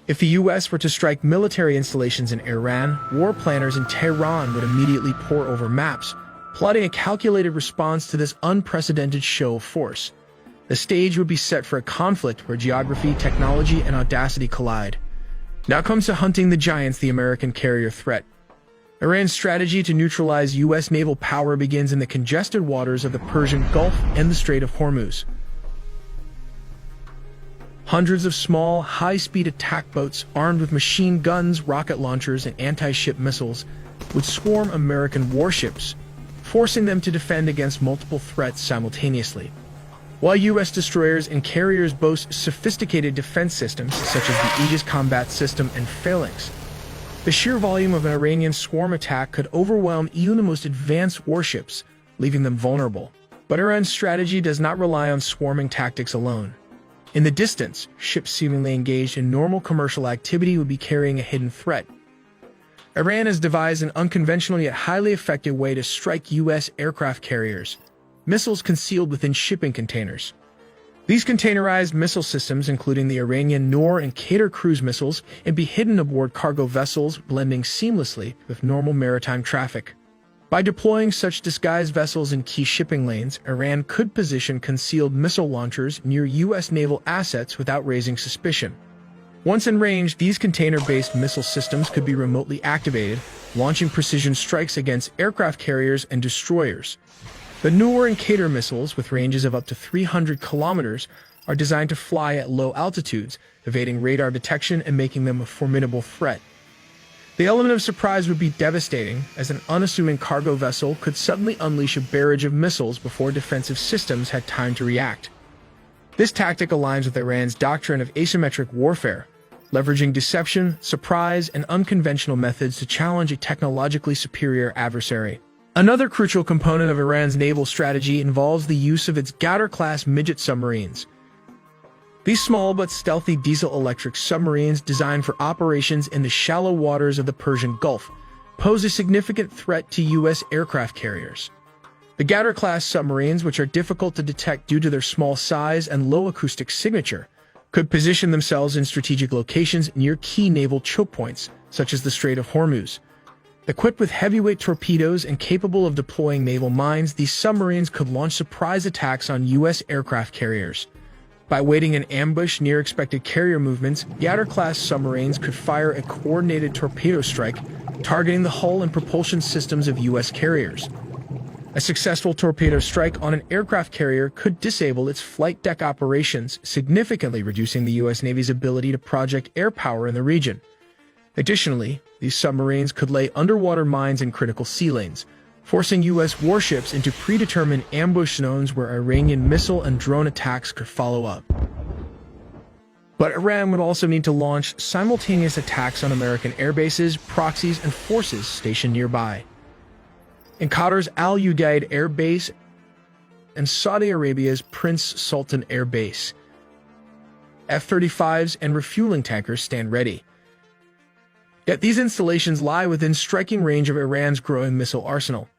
If the U.S. were to strike military installations in Iran, war planners in Tehran would immediately pore over maps, plotting a calculated response to this unprecedented show of force. The stage would be set for a conflict where geography, technology, and audacity collide. Now comes to hunting the giants, the American carrier threat. Iran's strategy to neutralize U.S. naval power begins in the congested waters of the Persian Gulf and the Strait of Hormuz. Hundreds of small, high-speed attack boats armed with machine guns, rocket launchers, and anti-ship missiles would swarm American warships, forcing them to defend against multiple threats simultaneously. While U.S. destroyers and carriers boast sophisticated defense systems such as the Aegis Combat System and Phalanx, the sheer volume of an Iranian swarm attack could overwhelm even the most advanced warships, leaving them vulnerable. But Iran's strategy does not rely on swarming tactics alone. In the distance, ships seemingly engaged in normal commercial activity would be carrying a hidden threat. Iran has devised an unconventional yet highly effective way to strike U.S. aircraft carriers: missiles concealed within shipping containers. These containerized missile systems, including the Iranian Noor and Qatar cruise missiles, can be hidden aboard cargo vessels, blending seamlessly with normal maritime traffic. By deploying such disguised vessels in key shipping lanes, Iran could position concealed missile launchers near U.S. naval assets without raising suspicion. Once in range, these container-based missile systems could be remotely activated, launching precision strikes against aircraft carriers and destroyers. The Noor and Qatar missiles, with ranges of up to 300 kilometers, are designed to fly at low altitudes, evading radar detection and making them a formidable threat. The element of surprise would be devastating, as an unassuming cargo vessel could suddenly unleash a barrage of missiles before defensive systems had time to react. This tactic aligns with Iran's doctrine of asymmetric warfare, leveraging deception, surprise, and unconventional methods to challenge a technologically superior adversary. Another crucial component of Iran's naval strategy involves the use of its Ghadar-class midget submarines. These small but stealthy diesel-electric submarines, designed for operations in the shallow waters of the Persian Gulf, pose a significant threat to U.S. aircraft carriers. The Ghadar-class submarines, which are difficult to detect due to their small size and low acoustic signature, could position themselves in strategic locations near key naval choke points, such as the Strait of Hormuz. Equipped with heavyweight torpedoes and capable of deploying naval mines, these submarines could launch surprise attacks on U.S. aircraft carriers. By waiting in ambush near expected carrier movements, Ghadar-class submarines could fire a coordinated torpedo strike, targeting the hull and propulsion systems of U.S. carriers. A successful torpedo strike on an aircraft carrier could disable its flight deck operations, significantly reducing the U.S. Navy's ability to project air power in the region. Additionally, these submarines could lay underwater mines in critical sea lanes, forcing U.S. warships into predetermined ambush zones where Iranian missile and drone attacks could follow up. But Iran would also need to launch simultaneous attacks on American airbases, proxies, and forces stationed nearby. In Qatar's Al Udeid Air Base and Saudi Arabia's Prince Sultan Air Base, F-35s and refueling tankers stand ready. Yet these installations lie within striking range of Iran's growing missile arsenal.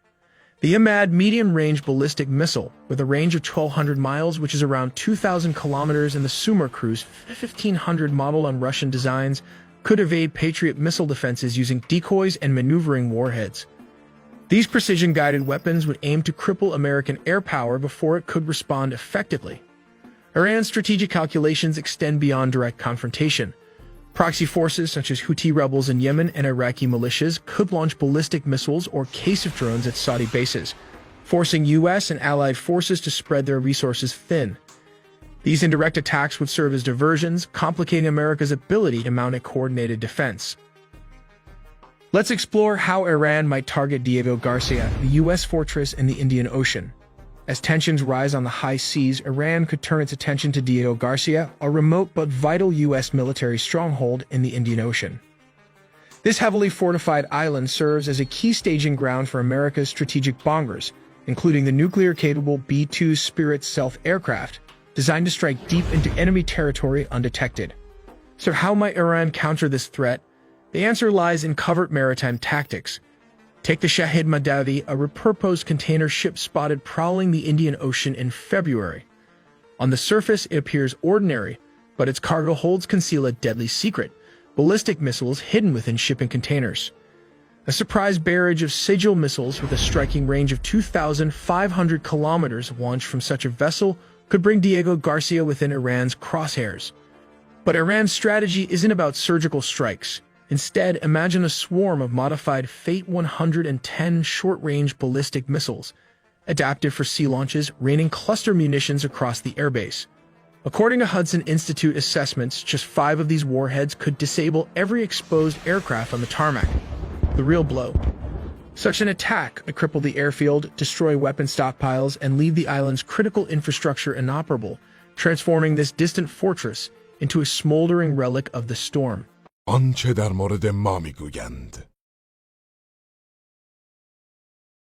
The Imad medium-range ballistic missile, with a range of 1,200 miles, which is around 2,000 kilometers, and the Sumar Cruise 1,500 model on Russian designs, could evade Patriot missile defenses using decoys and maneuvering warheads. These precision-guided weapons would aim to cripple American air power before it could respond effectively. Iran's strategic calculations extend beyond direct confrontation. Proxy forces such as Houthi rebels in Yemen and Iraqi militias could launch ballistic missiles or Kasif drones at Saudi bases, forcing U.S. and allied forces to spread their resources thin. These indirect attacks would serve as diversions, complicating America's ability to mount a coordinated defense. Let's explore how Iran might target Diego Garcia, the U.S. fortress in the Indian Ocean. As tensions rise on the high seas, Iran could turn its attention to Diego Garcia, a remote but vital U.S. military stronghold in the Indian Ocean. This heavily fortified island serves as a key staging ground for America's strategic bombers, including the nuclear-capable B-2 Spirit stealth aircraft, designed to strike deep into enemy territory undetected. So how might Iran counter this threat? The answer lies in covert maritime tactics. Take the Shahid Madawi, a repurposed container ship spotted prowling the Indian Ocean in February. On the surface, it appears ordinary, but its cargo holds conceal a deadly secret, ballistic missiles hidden within shipping containers. A surprise barrage of Sigil missiles with a striking range of 2,500 kilometers launched from such a vessel could bring Diego Garcia within Iran's crosshairs. But Iran's strategy isn't about surgical strikes. Instead, imagine a swarm of modified Fate 110 short-range ballistic missiles, adapted for sea launches, raining cluster munitions across the airbase. According to Hudson Institute assessments, just 5 of these warheads could disable every exposed aircraft on the tarmac. The real blow. Such an attack would cripple the airfield, destroy weapon stockpiles, and leave the island's critical infrastructure inoperable, transforming this distant fortress into a smoldering relic of the storm. آنچه در مورد ما میگویند